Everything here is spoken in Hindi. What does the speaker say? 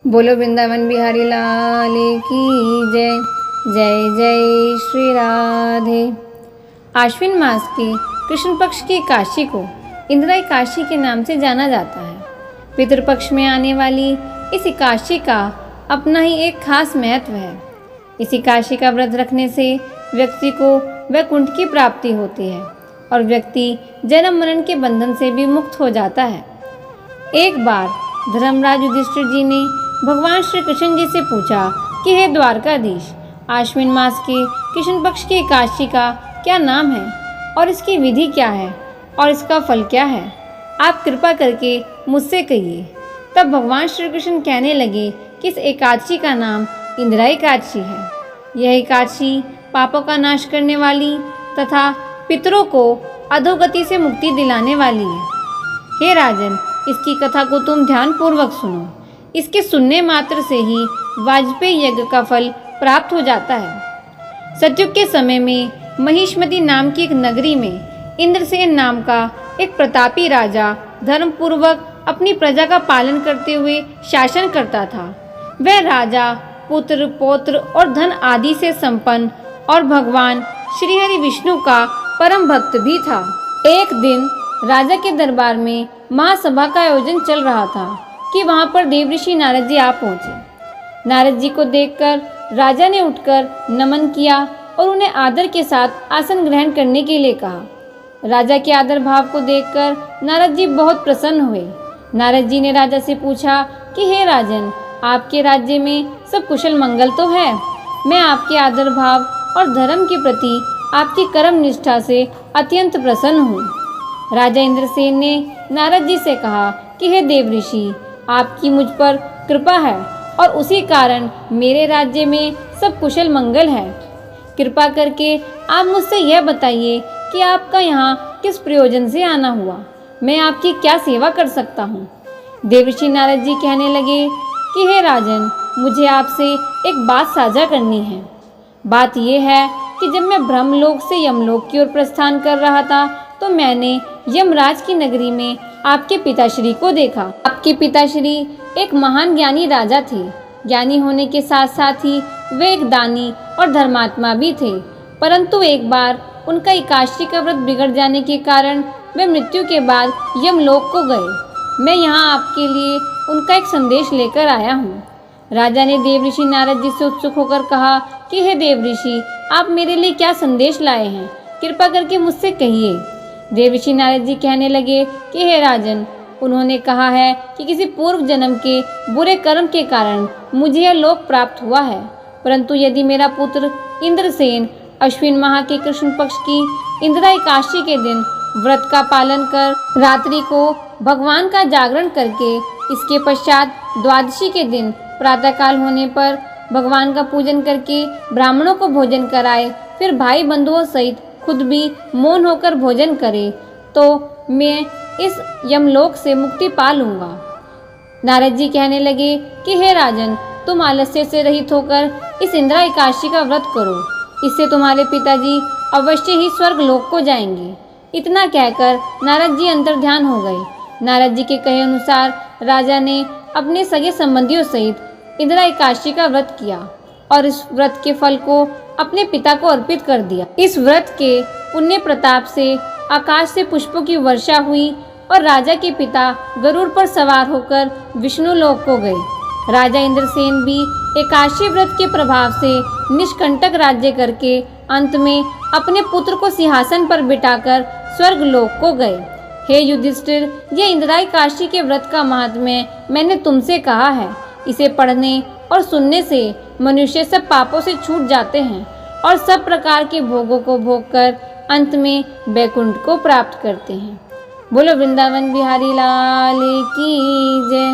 बोलो वृंदावन बिहारी लाल की जय। जय जय श्री राधे। आश्विन मास के कृष्ण पक्ष की एकादशी को इंदिरा एकादशी के नाम से जाना जाता है। पितृपक्ष में आने वाली इस एकादशी का अपना ही एक खास महत्व है। इस एकादशी का व्रत रखने से व्यक्ति को वैकुंठ की प्राप्ति होती है और व्यक्ति जन्म मरण के बंधन से भी मुक्त हो जाता है। एक बार धर्मराज युधिष्ठिर जी ने भगवान श्री कृष्ण जी से पूछा कि हे द्वारकाधीश, आश्विन मास के कृष्ण पक्ष की एकादशी का क्या नाम है और इसकी विधि क्या है और इसका फल क्या है, आप कृपा करके मुझसे कहिए। तब भगवान श्री कृष्ण कहने लगे कि इस एकादशी का नाम इंदिरा एकादशी है। यह एकादशी पापों का नाश करने वाली तथा पितरों को अधोगति से मुक्ति दिलाने वाली है। हे राजन, इसकी कथा को तुम ध्यान पूर्वक सुनो। इसके सुनने मात्र से ही वाजपेयी यज्ञ का फल प्राप्त हो जाता है। सतयुग के समय में महिष्मती नाम की एक नगरी में इंद्रसेन नाम का एक प्रतापी राजा धर्मपूर्वक अपनी प्रजा का पालन करते हुए शासन करता था। वह राजा पुत्र पौत्र और धन आदि से संपन्न और भगवान श्री हरि विष्णु का परम भक्त भी था। एक दिन राजा के दरबार में महासभा का आयोजन चल रहा था कि वहां पर देवऋषि नारद जी आ पहुंचे। नारद जी को देखकर राजा ने उठकर नमन किया और उन्हें आदर के साथ आसन ग्रहण करने के लिए कहा। राजा के आदर भाव को देखकर नारद जी बहुत प्रसन्न हुए। नारद जी ने राजा से पूछा कि हे राजन, आपके राज्य में सब कुशल मंगल तो है? मैं आपके आदर भाव और धर्म के प्रति आपकी कर्म निष्ठा से अत्यंत प्रसन्न हूँ। राजा इंद्रसेन ने नारद जी से कहा कि हे देवऋषि, आपकी मुझ पर कृपा है और उसी कारण मेरे राज्य में सब कुशल मंगल है। कृपा करके आप मुझसे यह बताइए कि आपका यहाँ किस प्रयोजन से आना हुआ, मैं आपकी क्या सेवा कर सकता हूँ। देवऋषि नारद जी कहने लगे कि हे राजन, मुझे आपसे एक बात साझा करनी है। बात यह है कि जब मैं ब्रह्मलोक से यमलोक की ओर प्रस्थान कर रहा था तो मैंने यमराज की नगरी में आपके पिताश्री को देखा। आपके पिताश्री एक महान ज्ञानी राजा थे। ज्ञानी होने के साथ साथ ही वे एक दानी और धर्मात्मा भी थे, परंतु एक बार उनका एकादशी का व्रत बिगड़ जाने के कारण वे मृत्यु के बाद यमलोक को गए। मैं यहाँ आपके लिए उनका एक संदेश लेकर आया हूँ। राजा ने देवऋषि नारद जी से उत्सुक होकर कहा कि हे देवऋषि, आप मेरे लिए क्या संदेश लाए हैं, कृपा करके मुझसे कहिए। देवऋषि नारद जी कहने लगे कि हे राजन, उन्होंने कहा है कि किसी पूर्व जन्म के बुरे कर्म के कारण मुझे यह लोक प्राप्त हुआ है, परंतु यदि मेरा पुत्र इंद्रसेन अश्विन माह के कृष्ण पक्ष की इंदिरा एकादशी के दिन व्रत का पालन कर रात्रि को भगवान का जागरण करके इसके पश्चात द्वादशी के दिन प्रातःकाल होने पर भगवान का पूजन करके ब्राह्मणों को भोजन कराए, फिर भाई बंधुओं सहित खुद भी मौन होकर भोजन करे, तो मैं इस यमलोक से मुक्ति पा लूंगा। नारद जी कहने लगे कि हे राजन, तुम आलस्य से रहित होकर इस इंदिरा एकादशी का व्रत करो, इससे तुम्हारे पिताजी अवश्य ही स्वर्ग लोक को जाएंगे। इतना कहकर नारद जी अंतर्ध्यान हो गए। नारद जी के कहे अनुसार राजा ने अपने सगे संबंधियों सहित इंदिरा एकादशी का व्रत किया और इस व्रत के फल को अपने पिता को अर्पित कर दिया। इस व्रत के पुण्य प्रताप से आकाश से पुष्पों की वर्षा हुई और राजा के पिता गरुड़ पर सवार होकर विष्णु लोक को गए। राजा इंद्रसेन भी एकादशी व्रत के प्रभाव से निष्कंटक राज्य करके अंत में अपने पुत्र को सिंहासन पर बिठाकर स्वर्ग लोक को गए। हे युधिष्ठिर, ये इंदिरा एकादशी के व्रत का महात्म्य मैंने तुमसे कहा है। इसे पढ़ने और सुनने से मनुष्य सब पापों से छूट जाते हैं और सब प्रकार के भोगों को भोगकर अंत में वैकुंठ को प्राप्त करते हैं। बोलो वृंदावन बिहारी लाल की जय।